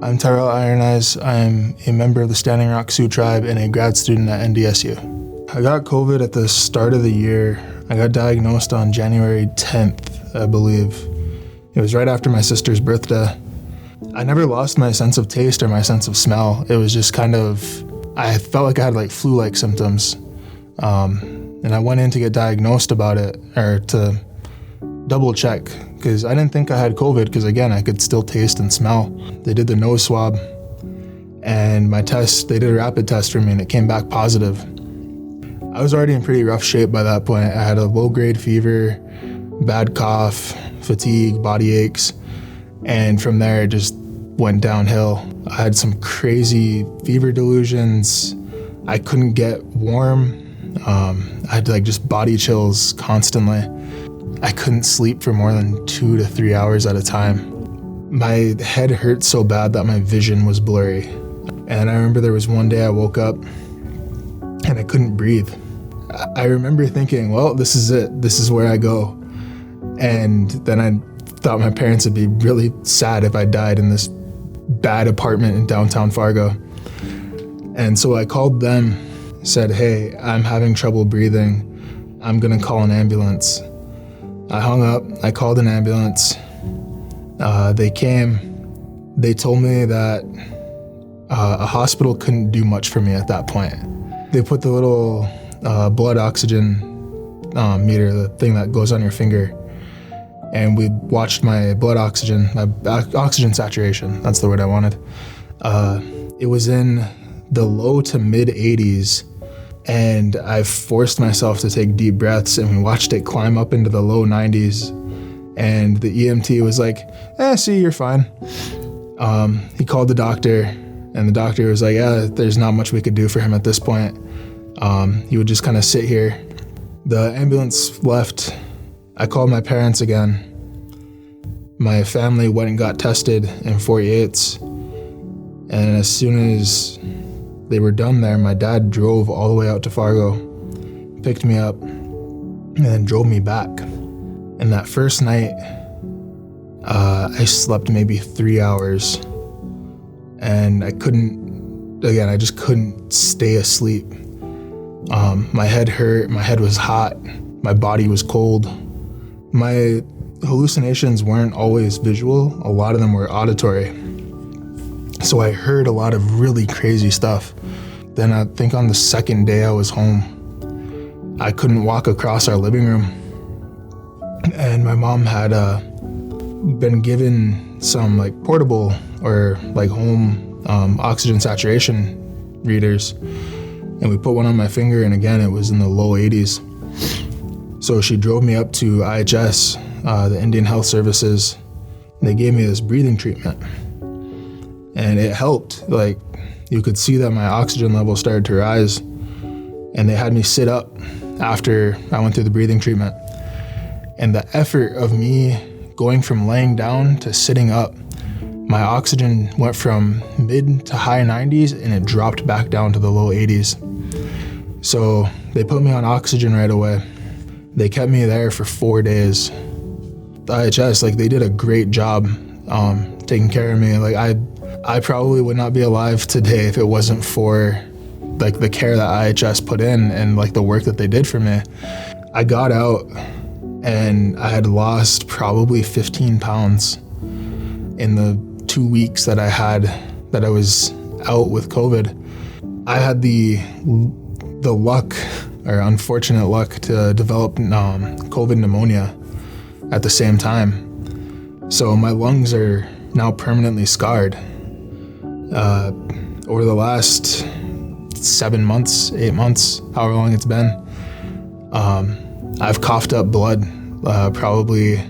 I'm Tyrel Iron Eyes. I'm a member of the Standing Rock Sioux tribe and a grad student at NDSU. I got COVID at the start of the year. I got diagnosed on January 10th, I believe. It was right after my sister's birthday. I never lost my sense of taste or my sense of smell. It was just I felt like I had flu-like symptoms. And I went in to get diagnosed about it, or to double check, because I didn't think I had COVID because, again, I could still taste and smell. They did the nose swab, and they did a rapid test for me, and it came back positive. I was already in pretty rough shape by that point. I had a low-grade fever, bad cough, fatigue, body aches, and from there it just went downhill. I had some crazy fever delusions. I couldn't get warm. I had just body chills constantly. I couldn't sleep for more than 2 to 3 hours at a time. My head hurt so bad that my vision was blurry. And I remember there was one day I woke up and I couldn't breathe. I remember thinking, well, this is it. This is where I go. And then I thought my parents would be really sad if I died in this bad apartment in downtown Fargo. And so I called them, said, hey, I'm having trouble breathing. I'm gonna call an ambulance. I hung up, I called an ambulance. They came. They told me that a hospital couldn't do much for me at that point. They put the little blood oxygen meter, the thing that goes on your finger, and we watched my blood oxygen, my oxygen saturation, that's the word I wanted. It was in the low to mid 80s, and I forced myself to take deep breaths, and we watched it climb up into the low 90s, and the EMT was like, see, you're fine. He called the doctor, and the doctor was like, there's not much we could do for him at this point. He would just kind of sit here. The ambulance left. I called my parents again. My family went and got tested in 48s. And as soon as they were done there, my dad drove all the way out to Fargo, picked me up, and then drove me back. And that first night, I slept maybe 3 hours. And I just couldn't stay asleep. My head hurt, my head was hot, my body was cold. My hallucinations weren't always visual, a lot of them were auditory. So I heard a lot of really crazy stuff. Then I think on the second day I was home, I couldn't walk across our living room. And my mom had been given some portable or home oxygen saturation readers. And we put one on my finger, and again, it was in the low 80s. So she drove me up to IHS, the Indian Health Services, and they gave me this breathing treatment. And it helped. You could see that my oxygen level started to rise. And they had me sit up after I went through the breathing treatment. And the effort of me going from laying down to sitting up, my oxygen went from mid to high 90s, and it dropped back down to the low 80s. So they put me on oxygen right away. They kept me there for 4 days. The IHS, they did a great job taking care of me. I probably would not be alive today if it wasn't for the care that IHS put in and the work that they did for me. I got out and I had lost probably 15 pounds in the 2 weeks that I was out with COVID. I had the luck, or unfortunate luck, to develop COVID pneumonia at the same time. So my lungs are now permanently scarred. Over the last 7 months, 8 months, however long it's been, I've coughed up blood probably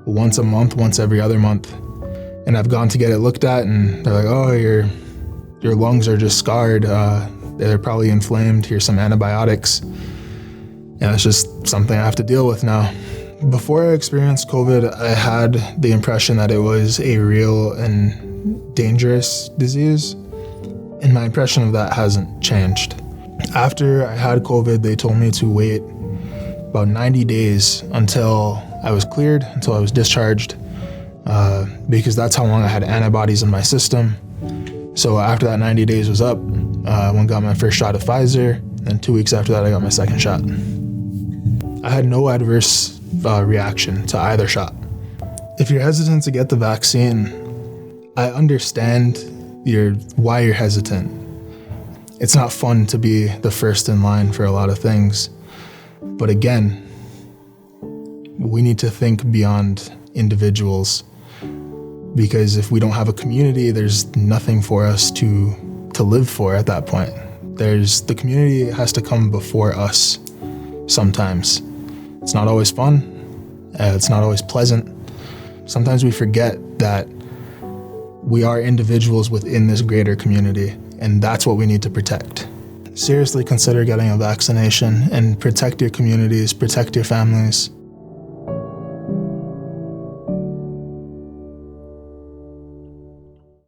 once a month, once every other month. And I've gone to get it looked at, and they're like, oh, your lungs are just scarred. They're probably inflamed. Here's some antibiotics. And it's just something I have to deal with now. Before I experienced COVID, I had the impression that it was a real and dangerous disease. And my impression of that hasn't changed. After I had COVID, they told me to wait about 90 days until I was cleared, until I was discharged. because that's how long I had antibodies in my system. So after that 90 days was up, I went and got my first shot of Pfizer, and 2 weeks after that, I got my second shot. I had no adverse reaction to either shot. If you're hesitant to get the vaccine, I understand why you're hesitant. It's not fun to be the first in line for a lot of things. But again, we need to think beyond individuals, because if we don't have a community, there's nothing for us to live for at that point. The community has to come before us sometimes. It's not always fun. It's not always pleasant. Sometimes we forget that we are individuals within this greater community, and that's what we need to protect. Seriously consider getting a vaccination and protect your communities, protect your families.